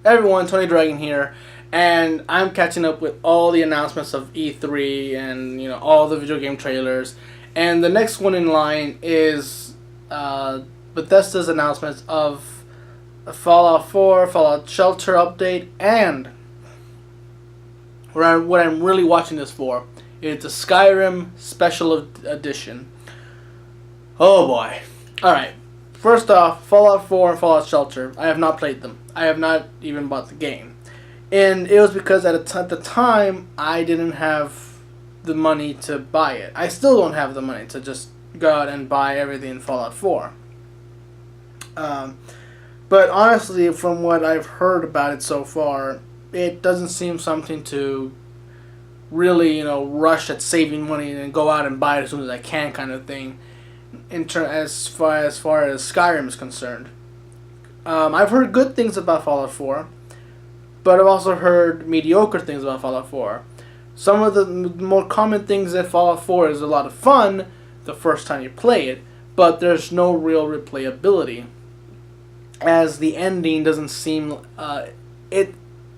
Everyone, Tony Dragon here, and I'm catching up with all the announcements of E3 and all the video game trailers. And the next one in line is Bethesda's announcements of a Fallout 4, Fallout Shelter update, and what I'm really watching this for is the Skyrim Special Edition. Oh boy! All right. First off, Fallout 4 and Fallout Shelter. I have not played them. I have not even bought the game. And it was because at the time, I didn't have the money to buy it. I still don't have the money to just go out and buy everything in Fallout 4. But honestly, from what I've heard about it so far, it doesn't seem something to really, rush at saving money and go out and buy it as soon as I can kind of thing. As far as Skyrim is concerned, I've heard good things about Fallout 4, but I've also heard mediocre things about Fallout 4. Some of the more common things that Fallout 4 is a lot of fun the first time you play it, but there's no real replayability, as the ending doesn't seem it.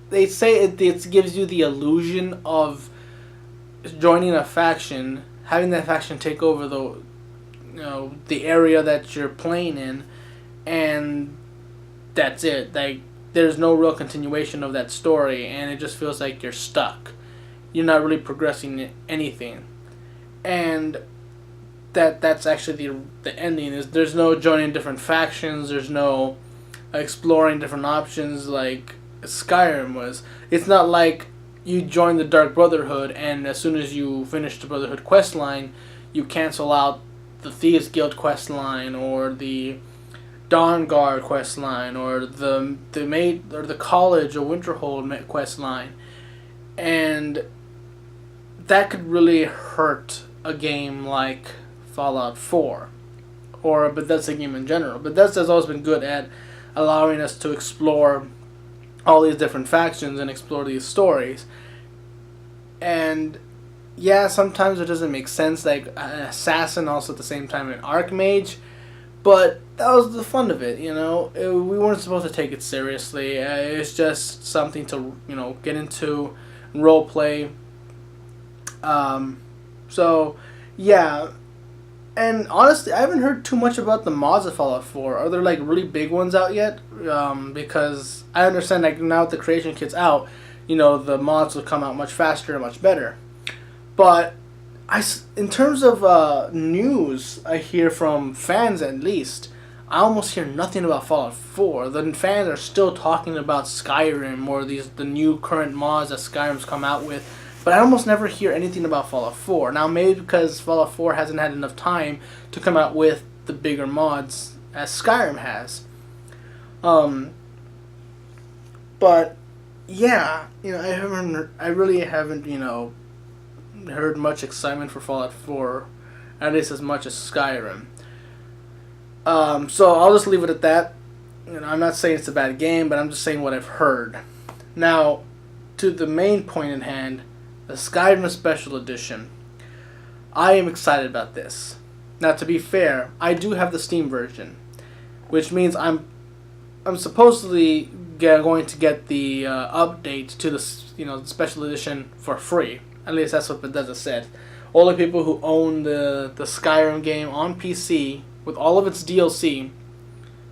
They say it gives you the illusion of joining a faction, having that faction take over the area that you're playing in, and that's it. Like, there's no real continuation of that story, and it just feels like you're stuck. You're not really progressing anything, and that's actually the ending. Is there's no joining different factions. There's no exploring different options like Skyrim was. It's not like you join the Dark Brotherhood, and as soon as you finish the Brotherhood quest line, you cancel out the Thieves Guild quest line, or the Dawn Guard quest line, or the maid or the College or Winterhold quest line, and that could really hurt a game like Fallout 4, or a Bethesda game in general. Bethesda's always been good at allowing us to explore all these different factions and explore these stories, and yeah, sometimes it doesn't make sense, like an assassin, also at the same time an archmage, but that was the fun of it, we weren't supposed to take it seriously. It's just something to, get into, role play. So, yeah. And honestly, I haven't heard too much about the mods of Fallout 4. Are there, like, really big ones out yet? Because I understand, like, now that the creation kit's out, the mods will come out much faster and much better. But in terms of news, I hear from fans at least, I almost hear nothing about Fallout 4. The fans are still talking about Skyrim or the new current mods that Skyrim's come out with, but I almost never hear anything about Fallout 4. Now, maybe because Fallout 4 hasn't had enough time to come out with the bigger mods as Skyrim has. But yeah, I really haven't, heard much excitement for Fallout 4, at least as much as Skyrim. So I'll just leave it at that. I'm not saying it's a bad game, but I'm just saying what I've heard. Now, to the main point at hand, the Skyrim Special Edition. I am excited about this. Now, to be fair, I do have the Steam version, which means I'm supposedly going to get the update to the Special Edition for free. At least that's what Bethesda said. All the people who own the Skyrim game on PC with all of its DLC,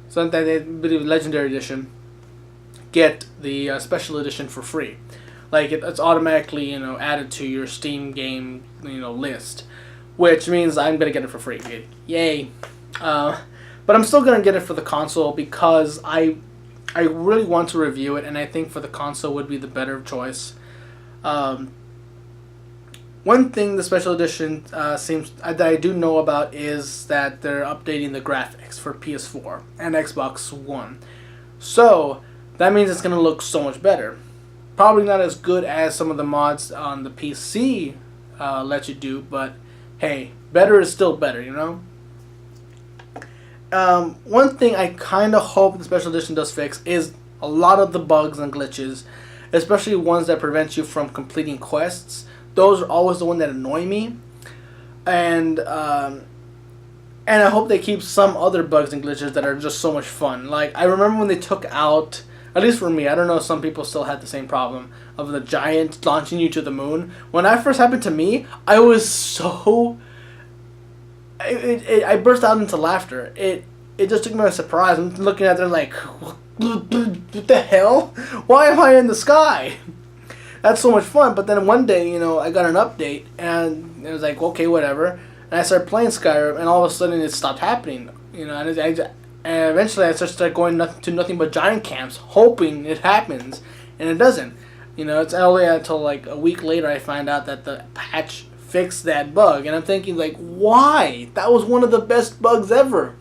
something they believe Legendary Edition, get the Special Edition for free. Like, it's automatically added to your Steam game list, which means I'm gonna get it for free. Yay! But I'm still gonna get it for the console because I really want to review it, and I think for the console would be the better choice. One thing the Special Edition seems that I do know about is that they're updating the graphics for PS4 and Xbox One. So that means it's going to look so much better. Probably not as good as some of the mods on the PC let you do, but hey, better is still better, One thing I kind of hope the Special Edition does fix is a lot of the bugs and glitches, especially ones that prevent you from completing quests. Those are always the ones that annoy me, and I hope they keep some other bugs and glitches that are just so much fun. Like, I remember when they took out At least for me. I don't know if some people still had the same problem of the giant launching you to the moon. When that first happened to me, I was so... I burst out into laughter. It just took me by surprise. I'm looking at it like, what the hell? Why am I in the sky? That's so much fun. But then one day, I got an update, and it was like, okay, whatever. And I started playing Skyrim, and all of a sudden it stopped happening. And eventually I started going to nothing but giant camps, hoping it happens, and it doesn't. It's only until like a week later I find out that the patch fixed that bug, and I'm thinking like, why? That was one of the best bugs ever.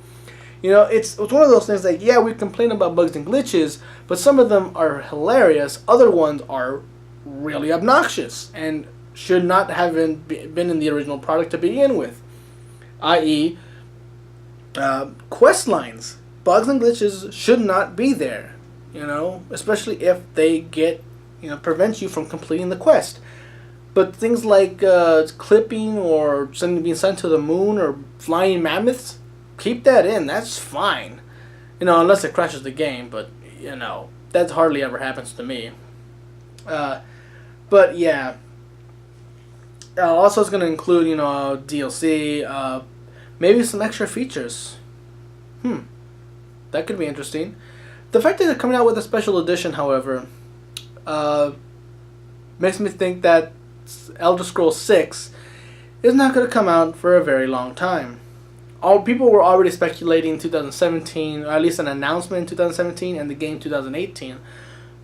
It's one of those things like, yeah, we complain about bugs and glitches, but some of them are hilarious. Other ones are really obnoxious and should not have been in the original product to begin with, i.e. Quest lines. Bugs and glitches should not be there, especially if they prevent you from completing the quest. But things like clipping or being sent to the moon or flying mammoths, keep that in. That's fine. Unless it crashes the game, but, that hardly ever happens to me. But, yeah. Also, it's going to include, DLC, maybe some extra features. That could be interesting. The fact that they're coming out with a special edition, however, makes me think that Elder Scrolls 6 is not going to come out for a very long time. All people were already speculating 2017, or at least an announcement in 2017, and the game 2018.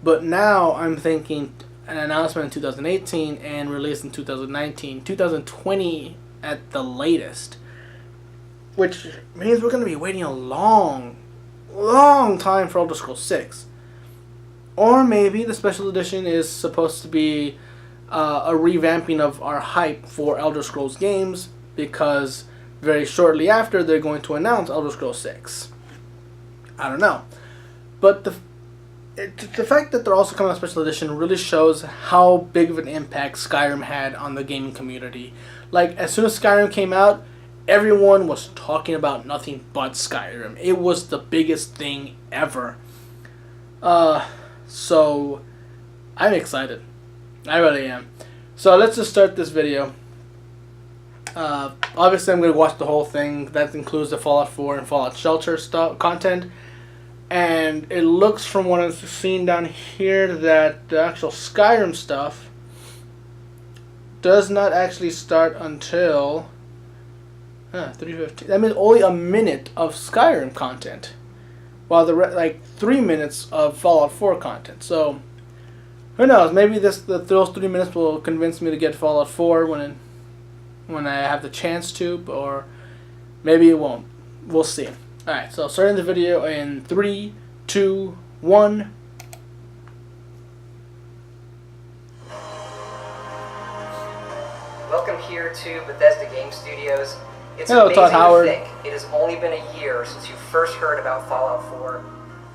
But now I'm thinking an announcement in 2018 and release in 2019, 2020 at the latest. Which means we're going to be waiting a long time for Elder Scrolls 6. Or maybe the special edition is supposed to be a revamping of our hype for Elder Scrolls games, because very shortly after they're going to announce Elder Scrolls 6. I don't know. But the fact that they're also coming out with a special edition really shows how big of an impact Skyrim had on the gaming community. Like, as soon as Skyrim came out, everyone was talking about nothing but Skyrim. It was the biggest thing ever. So I'm excited. I really am. So let's just start this video. Obviously I'm going to watch the whole thing. That includes the Fallout 4 and Fallout Shelter content. And it looks, from what I've seen down here, that the actual Skyrim stuff does not actually start until 3:15. That means only a minute of Skyrim content, while the 3 minutes of Fallout 4 content. So who knows? Maybe those 3 minutes will convince me to get Fallout 4 when I have the chance to, or maybe it won't. We'll see. All right. So starting the video in 3, 2, 1. Welcome here to Bethesda Game Studios. It's Hello, amazing Todd Howard. to think it has only been a year since you first heard about Fallout 4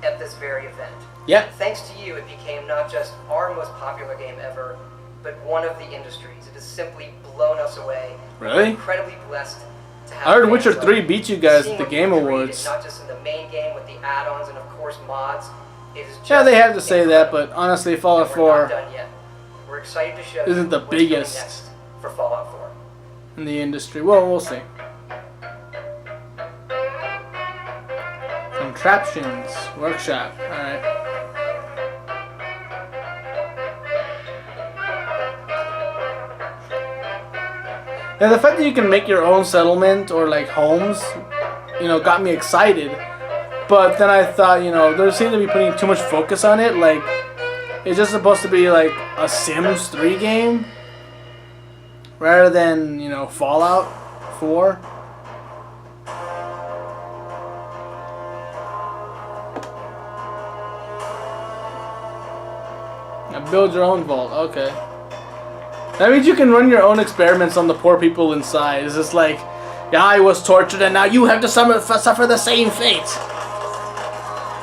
at this very event. Yeah. Thanks to you, it became not just our most popular game ever, but one of the industry's. It has simply blown us away. Really? We're incredibly blessed to have I heard fans Witcher like 3 beat you guys seeing at the what Game you created, Awards. Not just in the main game with the add-ons and of course mods. It is just Yeah, they have to say that, incredible. but honestly, Fallout And we're not 4 done yet. We're excited to show isn't you the what's coming biggest next for Fallout 4. in the industry. Well, we'll see. Contraptions Workshop. All right. And the fact that you can make your own settlement or like homes, got me excited. But then I thought, they seem to be putting too much focus on it. Like, it's just supposed to be like a Sims 3 game rather than, Fallout 4. Now build your own vault. Okay. That means you can run your own experiments on the poor people inside. It's just like, yeah, I was tortured and now you have to suffer the same fate.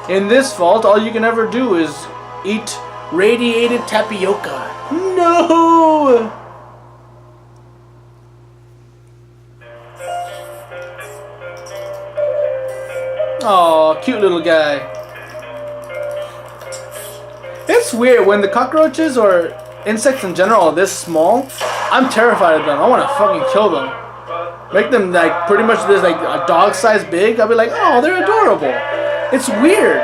In this vault, all you can ever do is eat radiated tapioca. No! Oh, cute little guy. It's weird when the cockroaches or insects in general are this small. I'm terrified of them. I want to fucking kill them. Make them like pretty much this like a dog size big. I'll be like, oh, they're adorable. It's weird.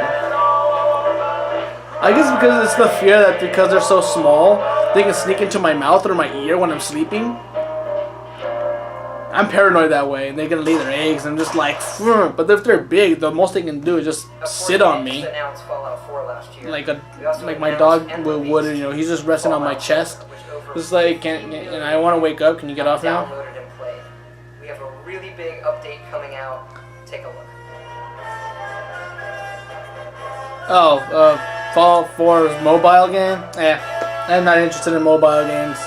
I guess because it's the fear that because they're so small, they can sneak into my mouth or my ear when I'm sleeping. I'm paranoid that way, and they're gonna lay their eggs. And I'm just like, phew. But if they're big, the most they can do is just sit on me, like my dog would. You know, he's just resting on my chest. Just like, and I want to wake up. Can you get off now? We have a really big update coming out. Take a look. Oh, Fallout 4's mobile game? I'm not interested in mobile games.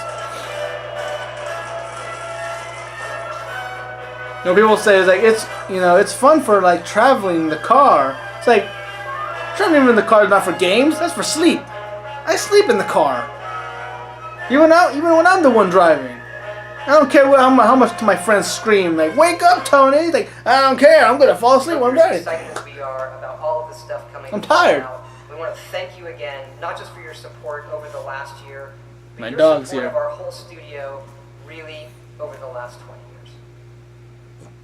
You know, people say it's like it's fun for like traveling in the car. It's like traveling in the car is not for games. That's for sleep. I sleep in the car. Even when I'm the one driving. I don't care how much my friends scream like, "Wake up, Tony!" Like, I don't care. I'm gonna fall asleep when I'm driving. Excited as we are about all of this stuff coming. I'm tired. Out, we want to thank you again, not just for your support over the last year, but my your dog's support here. of our whole studio, really over the last 20 years.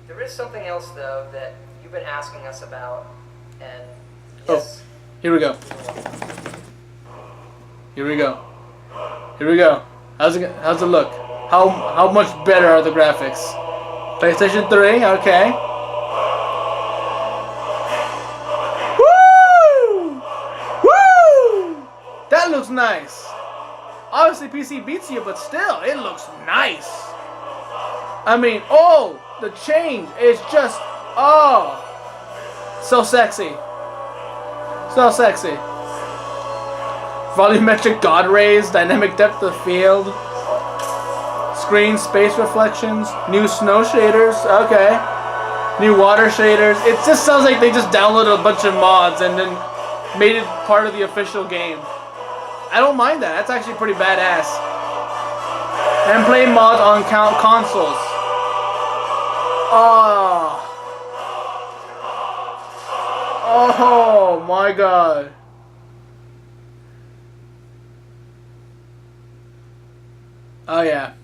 There is something else though that you've been asking us about, and yes. Oh, here we go. Here we go. Here we go. How's it look? How much better are the graphics? PlayStation 3, okay. Woo! Woo! That looks nice. Obviously PC beats you, but still, it looks nice. I mean, oh, the change is just, oh, so sexy. So sexy. Volumetric God rays, dynamic depth of field. Screen space reflections, new snow shaders, okay. New water shaders. It just sounds like they just downloaded a bunch of mods and then made it part of the official game. I don't mind that. That's actually pretty badass. And play mods on consoles. Oh my god. Oh yeah.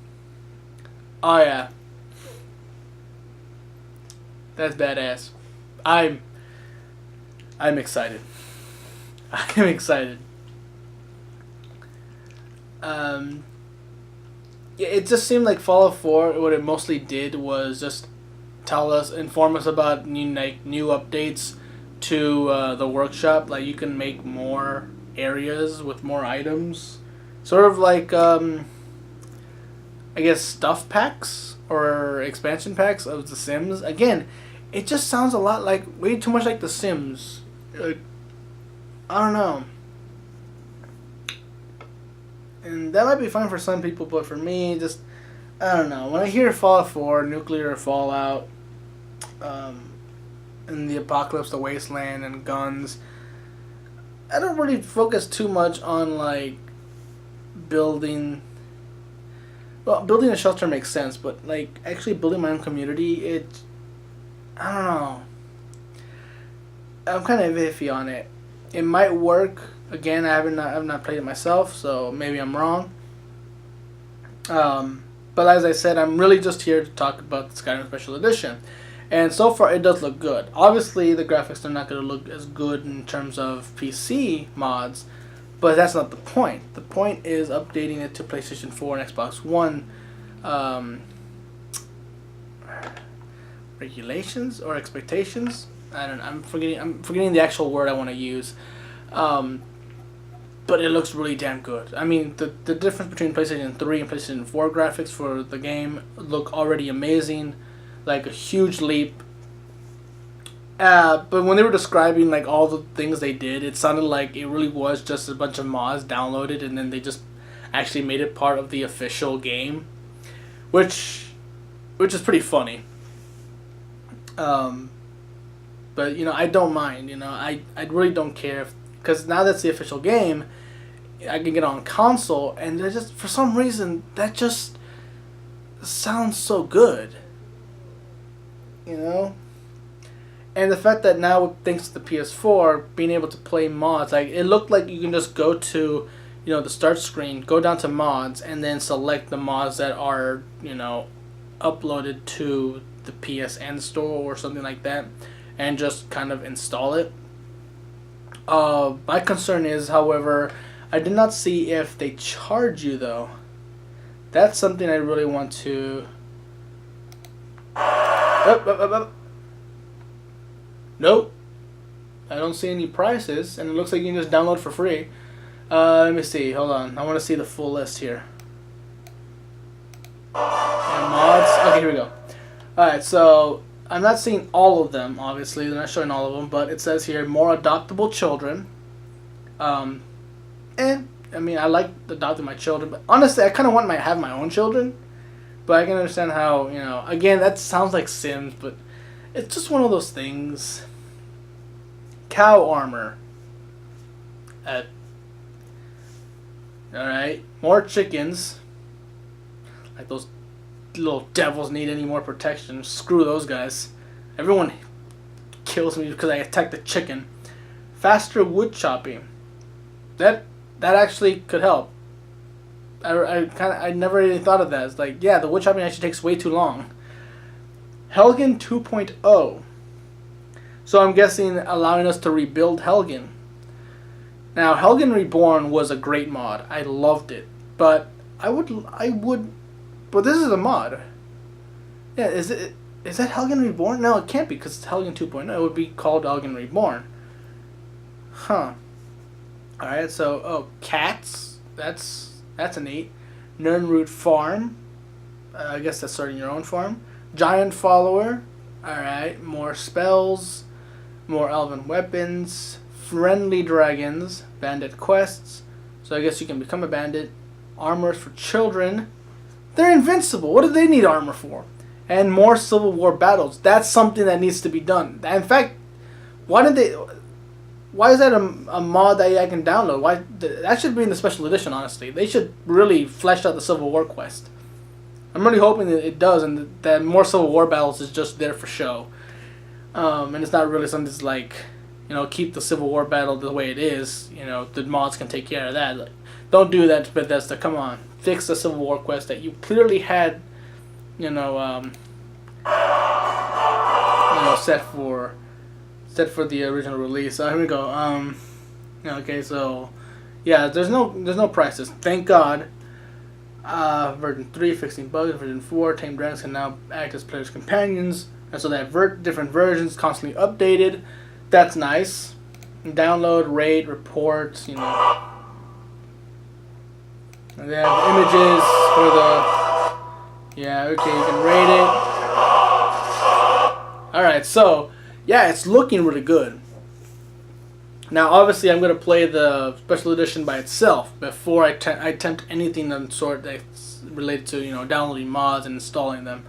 Oh yeah. That's badass. I'm excited. I'm excited. Yeah, it just seemed like Fallout 4, what it mostly did was just inform us about new updates to the workshop. Like you can make more areas with more items. Sort of like I guess stuff packs or expansion packs of The Sims. Again, it just sounds a lot like, way too much like The Sims. I don't know. And that might be fine for some people, but for me, just, I don't know. When I hear Fallout 4, nuclear fallout, and the apocalypse, the wasteland, and guns, I don't really focus too much on, like, building... Well, building a shelter makes sense, but like actually building my own community, I don't know. I'm kind of iffy on it. It might work. Again, I've not played it myself, so maybe I'm wrong. But as I said, I'm really just here to talk about the Skyrim Special Edition, and so far it does look good. Obviously, the graphics are not going to look as good in terms of PC mods. But that's not the point. The point is updating it to PlayStation 4 and Xbox One regulations or expectations. I don't know. I'm forgetting the actual word I want to use. But it looks really damn good. I mean, the difference between PlayStation 3 and PlayStation 4 graphics for the game look already amazing, like a huge leap. But when they were describing like all the things they did, it sounded like it really was just a bunch of mods downloaded and then they just actually made it part of the official game, which is pretty funny. But you know, I don't mind. You know, I really don't care because now that's the official game, I can get on console and they just, for some reason, that just sounds so good. You know. And the fact that now, thanks to the PS4, being able to play mods, like it looked like you can just go to, the start screen, go down to mods, and then select the mods that are, uploaded to the PSN store or something like that, and just kind of install it. My concern is, however, I did not see if they charge you though. That's something I really want to. Nope. I don't see any prices, and it looks like you can just download for free. Let me see. Hold on. I want to see the full list here. And mods. Okay, here we go. Alright, so I'm not seeing all of them, obviously. They're not showing all of them, but it says here, more adoptable children. And, I mean, I like adopting my children, but honestly, I kind of want to have my own children. But I can understand how, again, that sounds like Sims, but it's just one of those things. Cow armor. Alright, more chickens. Like those little devils need any more protection. Screw those guys. Everyone kills me because I attacked the chicken. Faster wood chopping. That actually could help. I never really thought of that. It's like, yeah, the wood chopping actually takes way too long. Helgen 2.0. So I'm guessing allowing us to rebuild Helgen. Now, Helgen Reborn was a great mod. I loved it. But but this is a mod. Yeah, is that Helgen Reborn? No, it can't be because it's Helgen 2.0. It would be called Helgen Reborn. Huh. Alright, so, cats. That's a neat. Nernroot Farm. I guess that's starting your own farm. Giant Follower. Alright, more spells. More elven weapons. Friendly dragons. Bandit quests. So I guess you can become a bandit. Armor for children. They're invincible. What do they need armor for? And more Civil War battles. That's something that needs to be done. In fact, why is that a mod that I can download? That should be in the special edition, honestly. They should really flesh out the Civil War quest. I'm really hoping that it does, and that more Civil War battles is just there for show. And it's not really something that's like, keep the Civil War battle the way it is. The mods can take care of that. Like, don't do that to Bethesda. Come on. Fix the Civil War quest that you clearly had, set for the original release. So here we go. Okay, so yeah, there's no prices. Thank God. Version 3 fixing bugs. Version 4 tame dragons can now act as players' companions, and so they have different versions constantly updated. That's nice. Download, rate, reports. And they have images for the. Yeah, okay, you can rate it. Alright, so yeah, it's looking really good. Now, obviously, I'm going to play the special edition by itself before I attempt anything of the sort that's related to, downloading mods and installing them.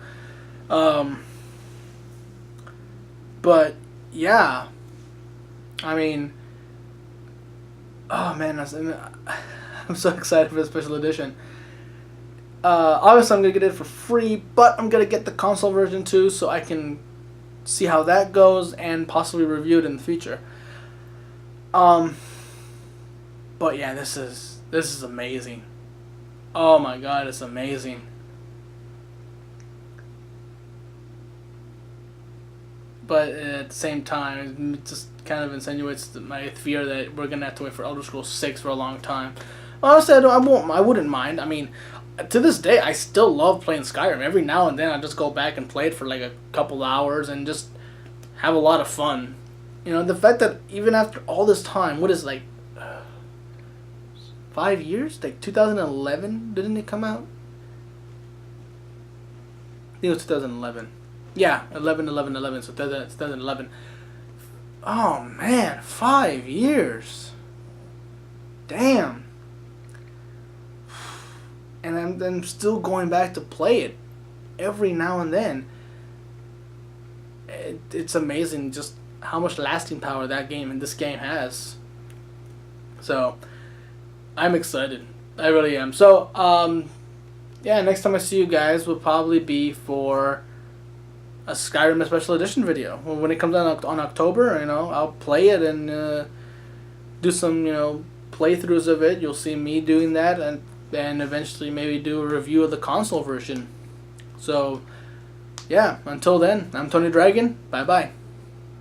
But, yeah. I mean, oh man, I'm so excited for the special edition. Obviously, I'm going to get it for free, but I'm going to get the console version too, so I can see how that goes and possibly review it in the future. But yeah, this is amazing. Oh my god, it's amazing. But at the same time, it just kind of insinuates my fear that we're gonna have to wait for Elder Scrolls 6 for a long time. Honestly, I wouldn't mind. I mean, to this day, I still love playing Skyrim. Every now and then, I just go back and play it for like a couple hours and just have a lot of fun. The fact that even after all this time, what is 5 years? Like 2011, didn't it come out? I think it was 2011. Yeah, 11, so 2011. Oh man, 5 years. Damn. And I'm still going back to play it every now and then. It's amazing just how much lasting power this game has. So, I'm excited. I really am. So, yeah, next time I see you guys will probably be for a Skyrim Special Edition video. When it comes out on October, I'll play it and do some, playthroughs of it. You'll see me doing that, and eventually maybe do a review of the console version. So, yeah, until then, I'm Tony Dragon. Bye-bye.